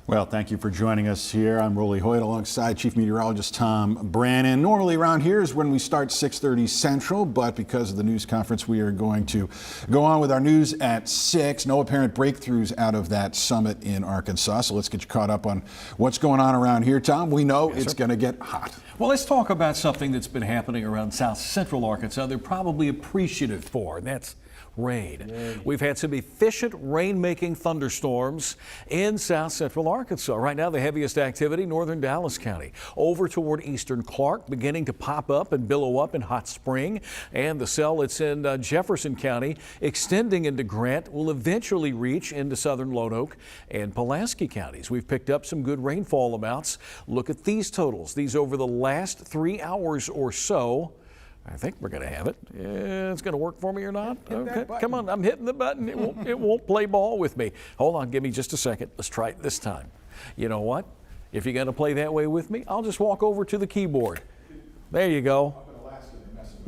Well, thank you for joining us here. I'm Hoyt alongside Chief Meteorologist Tom Brannan. Normally around here is when we start 6:30 Central, but because of the news conference, we are going to go on with our news at 6. No apparent breakthroughs out of that summit in Arkansas. So let's get you caught up on what's going on around here, Tom. We know it's going to get hot. Well, let's talk about something that's been happening around south central Arkansas they're probably appreciative for, and that's rain. We've had some efficient rain-making thunderstorms in south central Arkansas. Right now, the heaviest activity, northern Dallas County. Over toward eastern Clark, beginning to pop up and billow up in Hot Spring. And the cell that's in Jefferson County, extending into Grant, will eventually reach into southern Lone Oak and Pulaski counties. We've picked up some good rainfall amounts. Look at these totals. These over the last 3 hours or so. I think we're going to have it. Yeah, it's going to work for me or not? Okay, come on, I'm hitting the button. It won't play ball with me. Hold on, give me just a second. Let's try it this time. You know what? If you're going to play that way with me, I'll just walk over to the keyboard. There you go.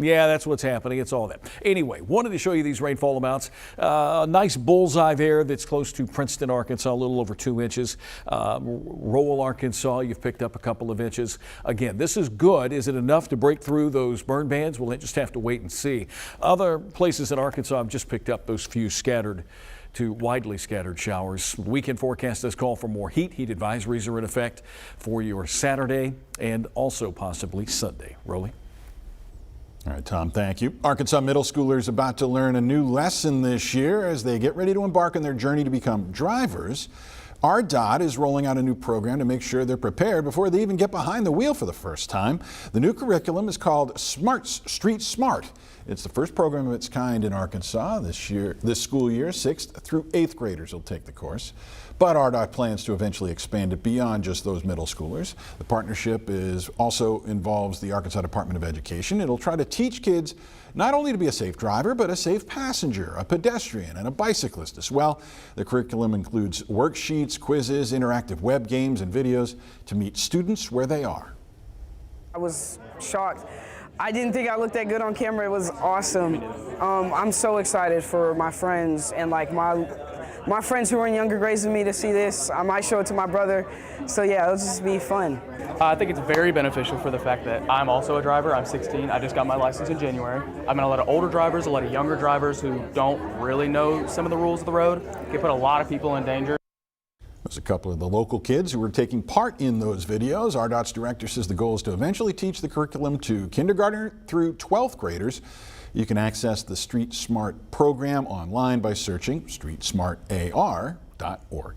Yeah, that's what's happening. It's all that. Anyway, wanted to show you these rainfall amounts. A nice bullseye there that's close to Princeton, Arkansas, a little over 2 inches. Rowell, Arkansas, you've picked up a couple of inches. Again, this is good. Is it enough to break through those burn bands? We'll just have to wait and see. Other places in Arkansas have just picked up those few scattered to widely scattered showers. The weekend forecast does call for more heat. Heat advisories are in effect for your Saturday and also possibly Sunday. Rolly? All right, Tom, thank you. Arkansas middle schoolers about to learn a new lesson this year as they get ready to embark on their journey to become drivers. RDOT is rolling out a new program to make sure they're prepared before they even get behind the wheel for the first time. The new curriculum is called Street Smart. It's the first program of its kind in Arkansas this school year. 6th through 8th graders will take the course. But RDOT plans to eventually expand it beyond just those middle schoolers. The partnership also involves the Arkansas Department of Education. It'll try to teach kids not only to be a safe driver, but a safe passenger, a pedestrian, and a bicyclist as well. The curriculum includes worksheets, quizzes, interactive web games, and videos to meet students where they are. I was shocked. I didn't think I looked that good on camera. It was awesome. I'm so excited for my friends and like my friends who are in younger grades than me to see this. I might show it to my brother. So yeah, it'll just be fun. I think it's very beneficial for the fact that I'm also a driver. I'm 16. I just got my license in January. I mean, a lot of older drivers, a lot of younger drivers who don't really know some of the rules of the road can put a lot of people in danger. There's a couple of the local kids who were taking part in those videos. RDOT's director says the goal is to eventually teach the curriculum to kindergartner through 12th graders. You can access the Street Smart program online by searching streetsmartar.org.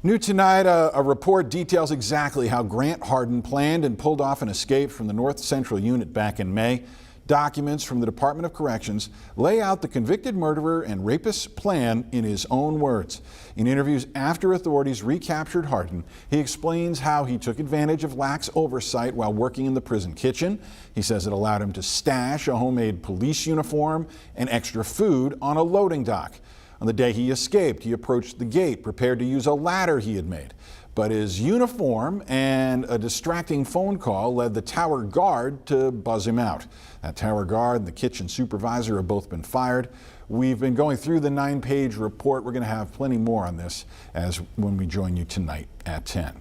New tonight, a report details exactly how Grant Hardin planned and pulled off an escape from the North Central Unit back in May. Documents from the Department of Corrections lay out the convicted murderer and rapist's plan in his own words. In interviews after authorities recaptured Hardin, he explains how he took advantage of lax oversight while working in the prison kitchen. He says it allowed him to stash a homemade police uniform and extra food on a loading dock. On the day he escaped, he approached the gate, prepared to use a ladder he had made. But his uniform and a distracting phone call led the tower guard to buzz him out. That tower guard and the kitchen supervisor have both been fired. We've been going through the 9-page report. We're going to have plenty more on this when we join you tonight at 10.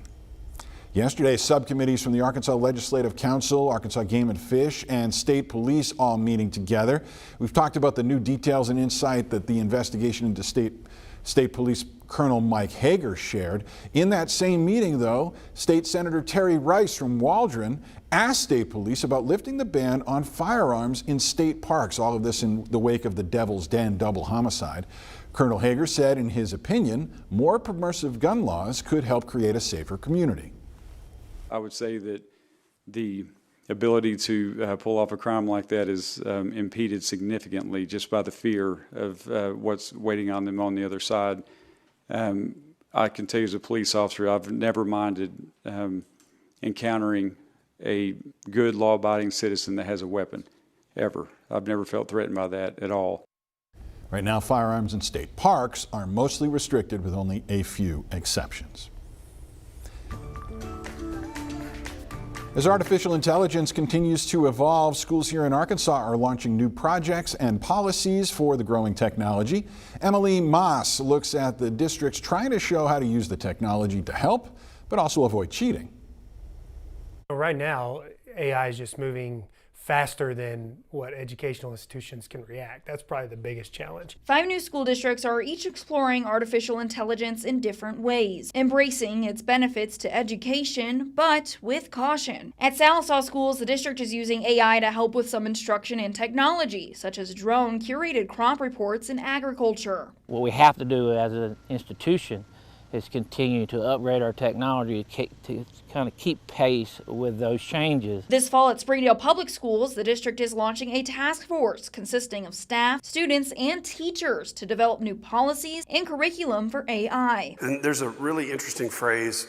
Yesterday, subcommittees from the Arkansas Legislative Council, Arkansas Game and Fish, and State Police all meeting together. We've talked about the new details and insight that the investigation into State Police Colonel Mike Hager shared. In that same meeting, though, State Senator Terry Rice from Waldron asked State Police about lifting the ban on firearms in state parks, all of this in the wake of the Devil's Den double homicide. Colonel Hager said, in his opinion, more permissive gun laws could help create a safer community. I would say that the ability to pull off a crime like that is impeded significantly just by the fear of what's waiting on them on the other side. I can tell you as a police officer, I've never minded encountering a good law-abiding citizen that has a weapon, ever. I've never felt threatened by that at all. Right now, firearms in state parks are mostly restricted with only a few exceptions. As artificial intelligence continues to evolve, schools here in Arkansas are launching new projects and policies for the growing technology. Emily Moss looks at the districts trying to show how to use the technology to help, but also avoid cheating. Right now, AI is just moving faster than what educational institutions can react. That's probably the biggest challenge. 5 new school districts are each exploring artificial intelligence in different ways, embracing its benefits to education, but with caution. At Sallisaw Schools, the district is using AI to help with some instruction in technology, such as drone curated crop reports in agriculture. What we have to do as an institution is continue to upgrade our technology to kind of keep pace with those changes. This fall at Springdale Public Schools, the district is launching a task force consisting of staff, students, and teachers to develop new policies and curriculum for AI. And there's a really interesting phrase,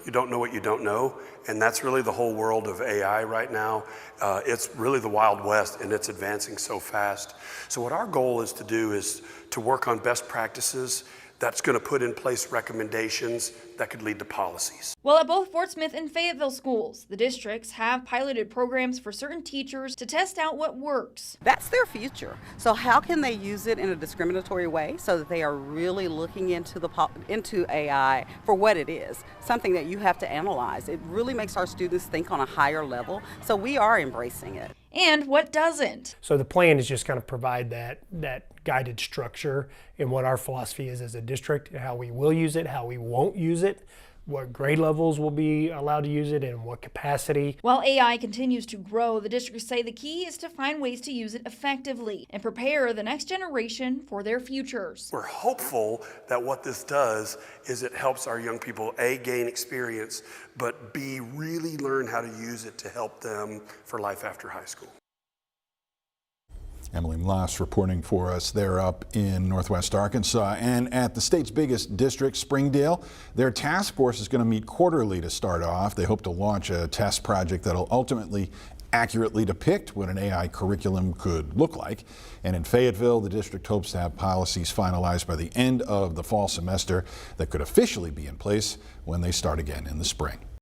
you don't know what you don't know, and that's really the whole world of AI right now. It's really the Wild West, and it's advancing so fast. So what our goal is to do is to work on best practices that's going to put in place recommendations that could lead to policies. Well, at both Fort Smith and Fayetteville schools, the districts have piloted programs for certain teachers to test out what works. That's their future. So how can they use it in a discriminatory way so that they are really looking into AI for what it is, something that you have to analyze. It really makes our students think on a higher level, so we are embracing it. And what doesn't. So the plan is just kind of provide that guided structure in what our philosophy is as a district, how we will use it, how we won't use it, what grade levels will be allowed to use it, and what capacity. While AI continues to grow, the districts say the key is to find ways to use it effectively and prepare the next generation for their futures. We're hopeful that what this does is it helps our young people, A, gain experience, but B, really learn how to use it to help them for life after high school. Emily Moss reporting for us. They're up in Northwest Arkansas, and at the state's biggest district, Springdale, their task force is going to meet quarterly to start off. They hope to launch a test project that'll ultimately accurately depict what an AI curriculum could look like. And in Fayetteville, the district hopes to have policies finalized by the end of the fall semester that could officially be in place when they start again in the spring.